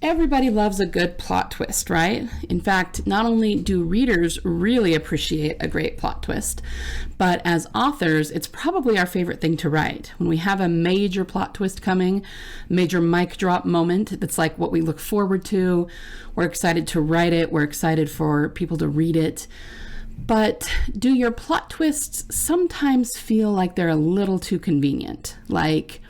Everybody loves a good plot twist, right? In fact, not only do readers really appreciate a great plot twist, but as authors, it's probably our favorite thing to write. When we have a major plot twist coming, major mic drop moment, that's like what we look forward to. We're excited to write it. We're excited for people to read it. But do your plot twists sometimes feel like they're a little too convenient? Like,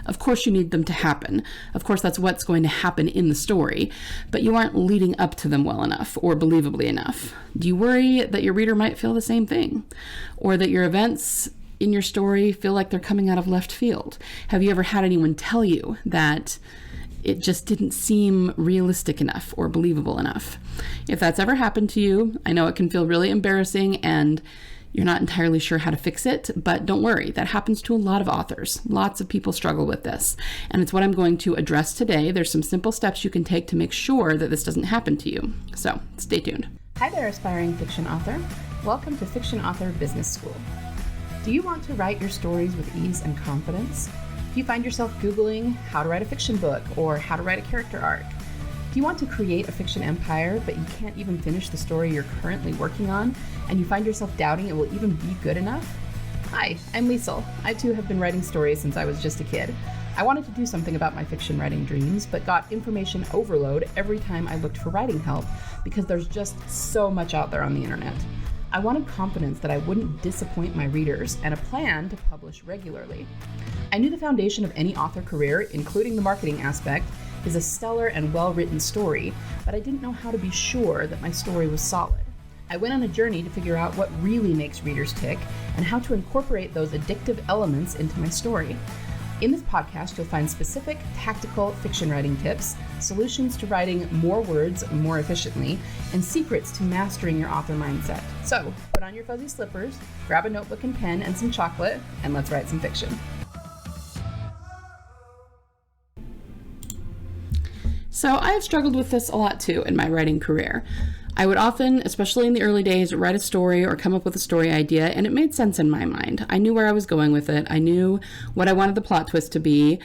of course you need them to happen. Of course that's what's going to happen in the story, but you aren't leading up to them well enough or believably enough. Do you worry that your reader might feel the same thing? Or that your events in your story feel like they're coming out of left field? Have you ever had anyone tell you that it just didn't seem realistic enough or believable enough? If that's ever happened to you, I know it can feel really embarrassing and you're not entirely sure how to fix it, but don't worry, that happens to a lot of authors. Lots of people struggle with this, and it's what I'm going to address today. There's some simple steps you can take to make sure that this doesn't happen to you. So stay tuned. Hi there, aspiring fiction author. Welcome to Fiction Author Business School. Do you want to write your stories with ease and confidence? Do you find yourself Googling how to write a fiction book or how to write a character arc? Do you want to create a fiction empire, but you can't even finish the story you're currently working on, and you find yourself doubting it will even be good enough? Hi, I'm Liesl. I too have been writing stories since I was just a kid. I wanted to do something about my fiction writing dreams, but got information overload every time I looked for writing help because there's just so much out there on the internet. I wanted confidence that I wouldn't disappoint my readers and a plan to publish regularly. I knew the foundation of any author career, including the marketing aspect, is a stellar and well-written story, but I didn't know how to be sure that my story was solid. I went on a journey to figure out what really makes readers tick and how to incorporate those addictive elements into my story. In this podcast, you'll find specific tactical fiction writing tips, solutions to writing more words more efficiently, and secrets to mastering your author mindset. So, put on your fuzzy slippers, grab a notebook and pen and some chocolate, and let's write some fiction. So I have struggled with this a lot too in my writing career. I would often, especially in the early days, write a story or come up with a story idea, and it made sense in my mind. I knew where I was going with it. I knew what I wanted the plot twist to be,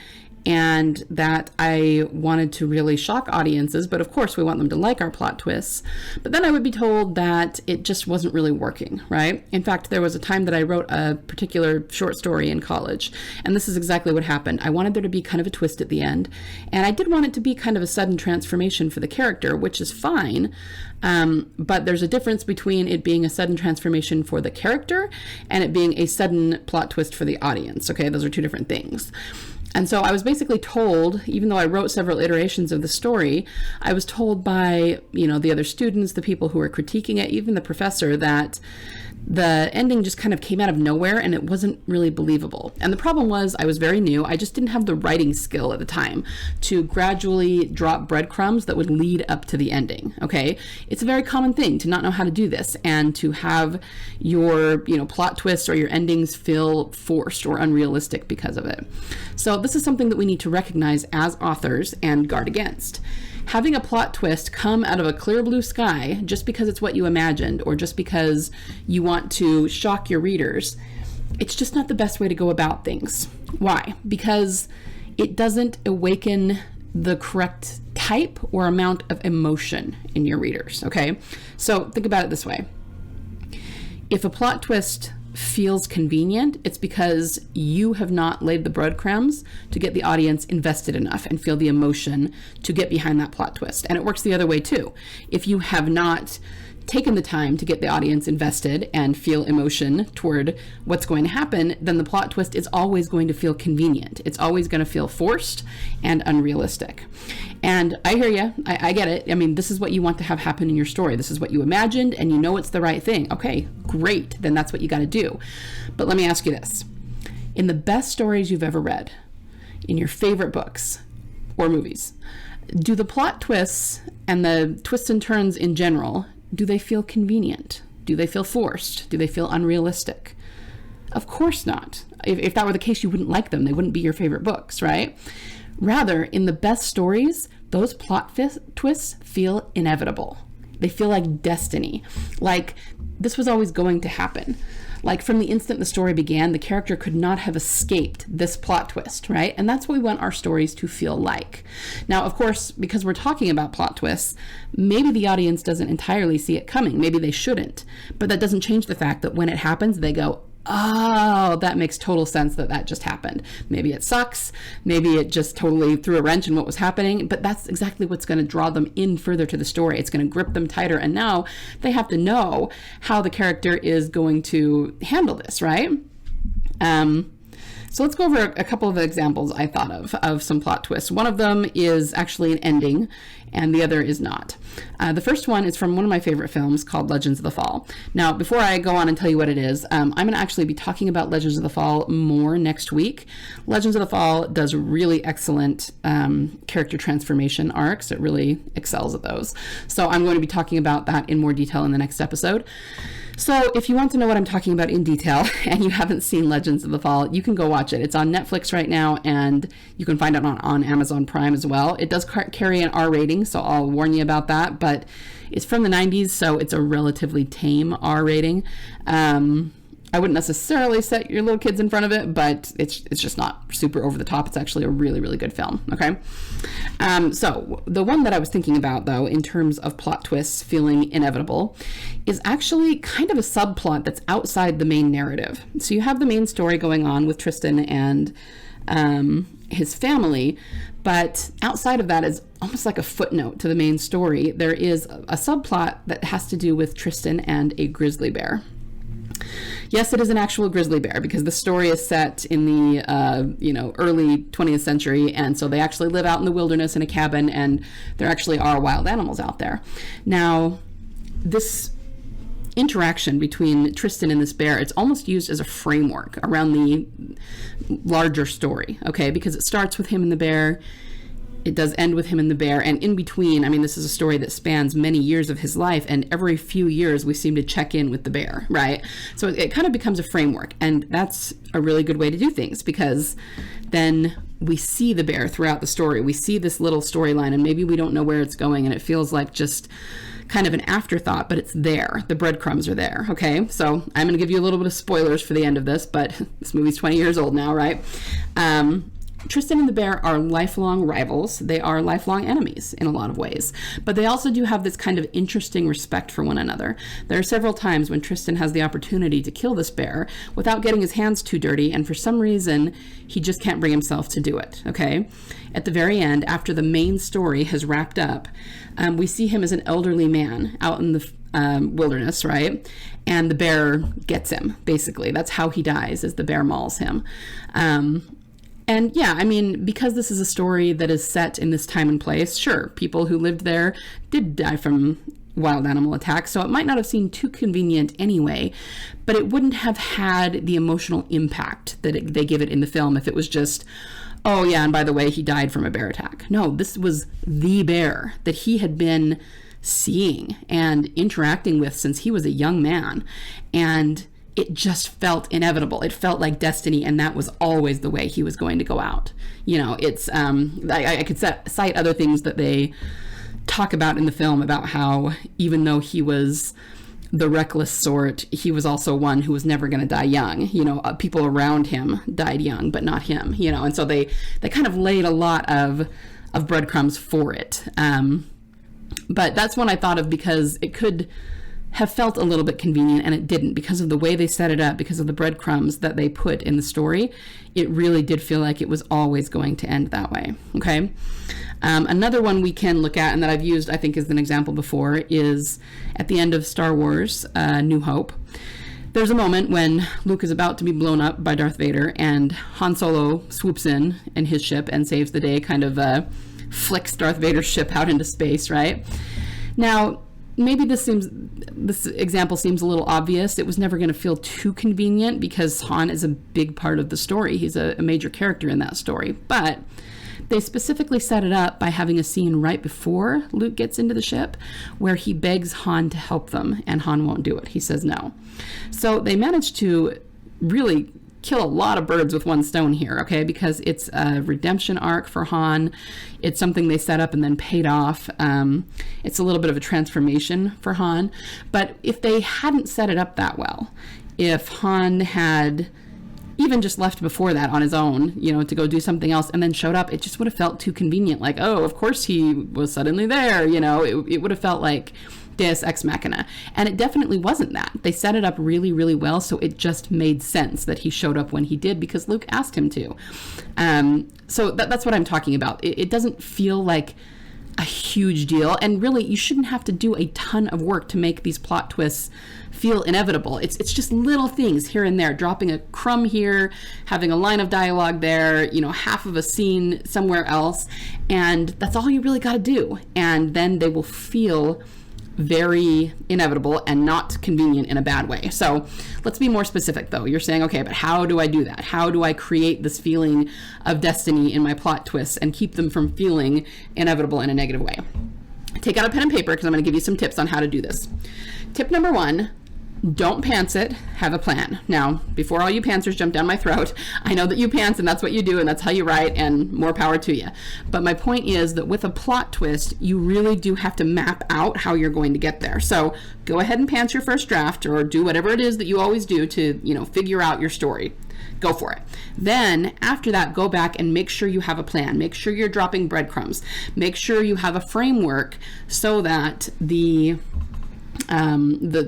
and that I wanted to really shock audiences, but of course we want them to like our plot twists. But then I would be told that it just wasn't really working, right? In fact, there was a time that I wrote a particular short story in college, and this is exactly what happened. I wanted there to be kind of a twist at the end, and I did want it to be kind of a sudden transformation for the character, which is fine, but there's a difference between it being a sudden transformation for the character and it being a sudden plot twist for the audience, okay? Those are two different things. And so I was basically told, even though I wrote several iterations of the story, I was told by, the other students, the people who were critiquing it, even the professor, that the ending just kind of came out of nowhere and it wasn't really believable. And the problem was I was very new. I just didn't have the writing skill at the time to gradually drop breadcrumbs that would lead up to the ending, okay? It's a very common thing to not know how to do this and to have your, plot twists or your endings feel forced or unrealistic because of it. So this is something that we need to recognize as authors and guard against. Having a plot twist come out of a clear blue sky just because it's what you imagined or just because you want to shock your readers, it's just not the best way to go about things. Why? Because it doesn't awaken the correct type or amount of emotion in your readers, okay? So think about it this way. If a plot twist feels convenient, it's because you have not laid the breadcrumbs to get the audience invested enough and feel the emotion to get behind that plot twist. And it works the other way too. If you have not taken the time to get the audience invested and feel emotion toward what's going to happen, then the plot twist is always going to feel convenient. It's always going to feel forced and unrealistic. And I hear you. I get it. I mean, this is what you want to have happen in your story. This is what you imagined, and you know it's the right thing. Okay, great. Then that's what you got to do. But let me ask you this. In the best stories you've ever read, in your favorite books or movies, do the plot twists and the twists and turns in general, do they feel convenient? Do they feel forced? Do they feel unrealistic? Of course not. If that were the case, you wouldn't like them. They wouldn't be your favorite books, right? Rather, in the best stories, those plot twists feel inevitable. They feel like destiny, like this was always going to happen. Like from the instant the story began, the character could not have escaped this plot twist, right? And that's what we want our stories to feel like. Now, of course, because we're talking about plot twists, maybe the audience doesn't entirely see it coming. Maybe they shouldn't. But that doesn't change the fact that when it happens, they go, oh, that makes total sense that just happened. Maybe it sucks. Maybe it just totally threw a wrench in what was happening. But that's exactly what's going to draw them in further to the story. It's going to grip them tighter. And now they have to know how the character is going to handle this, right? So let's go over a couple of examples I thought of some plot twists. One of them is actually an ending, and the other is not. The first one is from one of my favorite films called Legends of the Fall. Now, before I go on and tell you what it is, I'm going to actually be talking about Legends of the Fall more next week. Legends of the Fall does really excellent character transformation arcs. It really excels at those. So I'm going to be talking about that in more detail in the next episode. So if you want to know what I'm talking about in detail and you haven't seen Legends of the Fall, you can go watch it. It's on Netflix right now, and you can find it on Amazon Prime as well. It does carry an R rating, so I'll warn you about that, but it's from the 90s, so it's a relatively tame R rating. I wouldn't necessarily set your little kids in front of it, but it's just not super over the top. It's actually a really, really good film, okay? So the one that I was thinking about, though, in terms of plot twists feeling inevitable, is actually kind of a subplot that's outside the main narrative. So you have the main story going on with Tristan and his family, but outside of that is almost like a footnote to the main story. There is a subplot that has to do with Tristan and a grizzly bear. Yes, it is an actual grizzly bear because the story is set in the early 20th century, and so they actually live out in the wilderness in a cabin, and there actually are wild animals out there. Now, this interaction between Tristan and this bear, it's almost used as a framework around the larger story, okay? Because it starts with him and the bear. It does end with him and the bear, and in between, I mean, this is a story that spans many years of his life, and every few years we seem to check in with the bear, right? So it kind of becomes a framework, and that's a really good way to do things, because then we see the bear throughout the story. We see this little storyline, and maybe we don't know where it's going, and it feels like just kind of an afterthought, but it's there. The breadcrumbs are there, okay? So I'm going to give you a little bit of spoilers for the end of this, but this movie's 20 years old now, right? Tristan and the bear are lifelong rivals. They are lifelong enemies in a lot of ways, but they also do have this kind of interesting respect for one another. There are several times when Tristan has the opportunity to kill this bear without getting his hands too dirty, and for some reason, he just can't bring himself to do it, okay? At the very end, after the main story has wrapped up, we see him as an elderly man out in the wilderness, right? And the bear gets him, basically. That's how he dies, is the bear mauls him. And yeah, I mean, because this is a story that is set in this time and place, sure, people who lived there did die from wild animal attacks, so it might not have seemed too convenient anyway, but it wouldn't have had the emotional impact that they give it in the film if it was just, oh yeah, and by the way, he died from a bear attack. No, this was the bear that he had been seeing and interacting with since he was a young man, and it just felt inevitable. It felt like destiny, and that was always the way he was going to go out. You know, it's I could cite other things that they talk about in the film about how even though he was the reckless sort, he was also one who was never going to die young. You know, people around him died young, but not him. You know, and so they kind of laid a lot of breadcrumbs for it. But that's one I thought of because it could have felt a little bit convenient, and it didn't, because of the way they set it up, because of the breadcrumbs that they put in the story. It really did feel like it was always going to end that way, okay? Another one we can look at, and that I've used, I think, as an example before, is at the end of Star Wars, New Hope. There's a moment when Luke is about to be blown up by Darth Vader, and Han Solo swoops in his ship and saves the day, kind of flicks Darth Vader's ship out into space, right? Now, maybe this example seems a little obvious. It was never going to feel too convenient because Han is a big part of the story. He's a major character in that story. But they specifically set it up by having a scene right before Luke gets into the ship where he begs Han to help them, and Han won't do it. He says no. So they managed to really kill a lot of birds with one stone here, okay? Because it's a redemption arc for Han. It's something they set up and then paid off. It's a little bit of a transformation for Han. But if they hadn't set it up that well, if Han had even just left before that on his own, you know, to go do something else and then showed up, it just would have felt too convenient. Like, oh, of course he was suddenly there, you know, it would have felt like Deus Ex Machina. And it definitely wasn't that. They set it up really, really well, so it just made sense that he showed up when he did because Luke asked him to. So that's what I'm talking about. It doesn't feel like a huge deal, and really you shouldn't have to do a ton of work to make these plot twists feel inevitable. It's just little things here and there, dropping a crumb here, having a line of dialogue there, you know, half of a scene somewhere else, and that's all you really got to do, and then they will feel very inevitable and not convenient in a bad way. So let's be more specific though. You're saying, okay, but how do I do that? How do I create this feeling of destiny in my plot twists and keep them from feeling inevitable in a negative way? Take out a pen and paper because I'm going to give you some tips on how to do this. Tip number 1, don't pants it, have a plan. Now, before all you pantsers jump down my throat, I know that you pants and that's what you do and that's how you write, and more power to you. But my point is that with a plot twist, you really do have to map out how you're going to get there. So go ahead and pants your first draft, or do whatever it is that you always do to, you know, figure out your story. Go for it. Then after that, go back and make sure you have a plan. Make sure you're dropping breadcrumbs. Make sure you have a framework so that the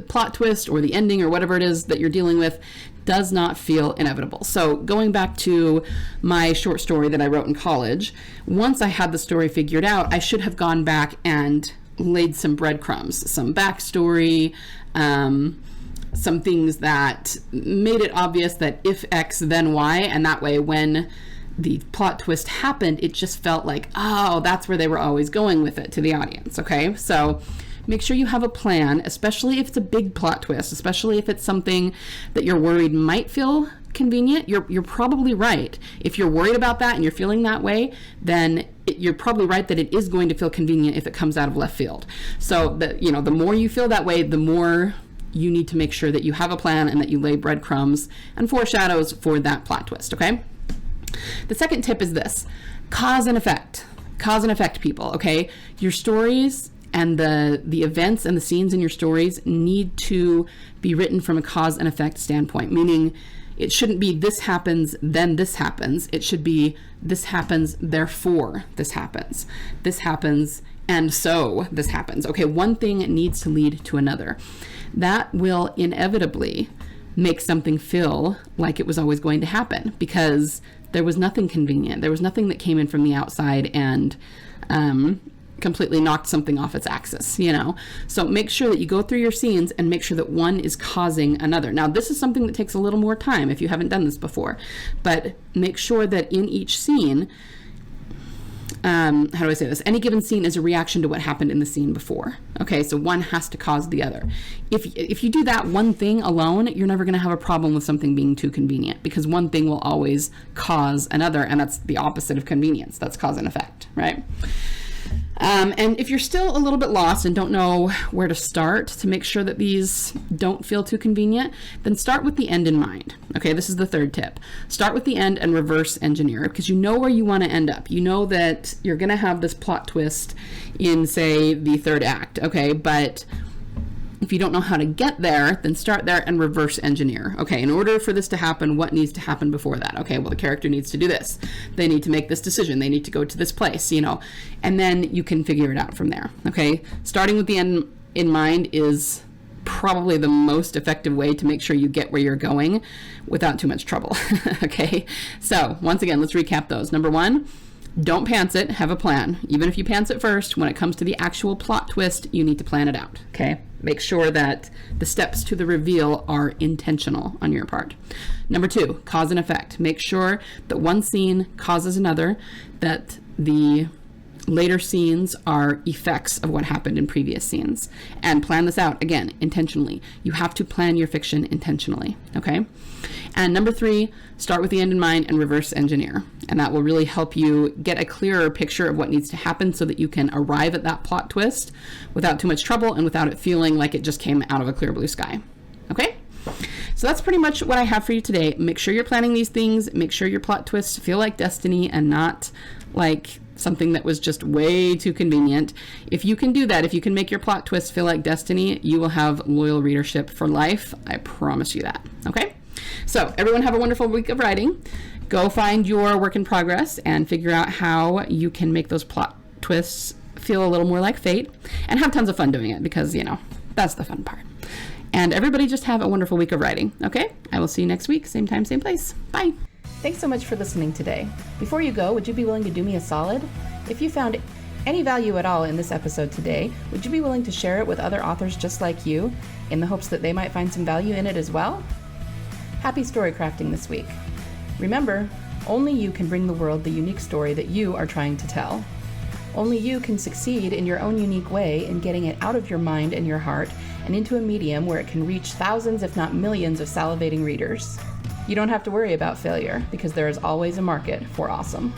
plot twist or the ending or whatever it is that you're dealing with does not feel inevitable. So going back to my short story that I wrote in college, once I had the story figured out, I should have gone back and laid some breadcrumbs, some backstory, some things that made it obvious that if X, then Y, and that way when the plot twist happened, it just felt like, oh, that's where they were always going with it to the audience, okay? So make sure you have a plan, especially if it's a big plot twist, especially if it's something that you're worried might feel convenient. You're probably right. If you're worried about that and you're feeling that way, then you're probably right that it is going to feel convenient if it comes out of left field. So the more you feel that way, the more you need to make sure that you have a plan and that you lay breadcrumbs and foreshadows for that plot twist, okay? The second tip is this: cause and effect. Cause and effect, people, okay? Your stories and the events and the scenes in your stories need to be written from a cause and effect standpoint, meaning it shouldn't be this happens, then this happens. It should be this happens, therefore this happens. This happens, and so this happens. Okay, one thing needs to lead to another. That will inevitably make something feel like it was always going to happen because there was nothing convenient. There was nothing that came in from the outside and completely knocked something off its axis, you know? So make sure that you go through your scenes and make sure that one is causing another. Now, this is something that takes a little more time if you haven't done this before, but make sure that in each scene, how do I say this? Any given scene is a reaction to what happened in the scene before. Okay, so one has to cause the other. If you do that one thing alone, you're never going to have a problem with something being too convenient because one thing will always cause another, and that's the opposite of convenience. That's cause and effect, right? And if you're still a little bit lost and don't know where to start to make sure that these don't feel too convenient, then start with the end in mind. Okay, this is the third tip. Start with the end and reverse engineer it because you know where you want to end up. You know that you're going to have this plot twist in, say, the third act, okay? But if you don't know how to get there, then start there and reverse engineer. Okay, in order for this to happen, what needs to happen before that? Okay, well, the character needs to do this. They need to make this decision. They need to go to this place, you know, and then you can figure it out from there. Okay, starting with the end in mind is probably the most effective way to make sure you get where you're going without too much trouble. Okay, so once again, let's recap those. Number 1, don't pants it, have a plan. Even if you pants it first, when it comes to the actual plot twist, you need to plan it out, okay? Make sure that the steps to the reveal are intentional on your part. Number 2, cause and effect. Make sure that one scene causes another, that the later scenes are effects of what happened in previous scenes. And plan this out, again, intentionally. You have to plan your fiction intentionally, okay? And number 3, start with the end in mind and reverse engineer. And that will really help you get a clearer picture of what needs to happen so that you can arrive at that plot twist without too much trouble and without it feeling like it just came out of a clear blue sky. Okay? So that's pretty much what I have for you today. Make sure you're planning these things. Make sure your plot twists feel like destiny and not like something that was just way too convenient. If you can do that, if you can make your plot twist feel like destiny, you will have loyal readership for life. I promise you that. Okay? So everyone have a wonderful week of writing. Go find your work in progress and figure out how you can make those plot twists feel a little more like fate, and have tons of fun doing it, because, that's the fun part. And everybody just have a wonderful week of writing. Okay? I will see you next week. Same time, same place. Bye. Thanks so much for listening today. Before you go, would you be willing to do me a solid? If you found any value at all in this episode today, would you be willing to share it with other authors just like you, in the hopes that they might find some value in it as well? Happy story crafting this week. Remember, only you can bring the world the unique story that you are trying to tell. Only you can succeed in your own unique way in getting it out of your mind and your heart and into a medium where it can reach thousands, if not millions, of salivating readers. You don't have to worry about failure, because there is always a market for awesome.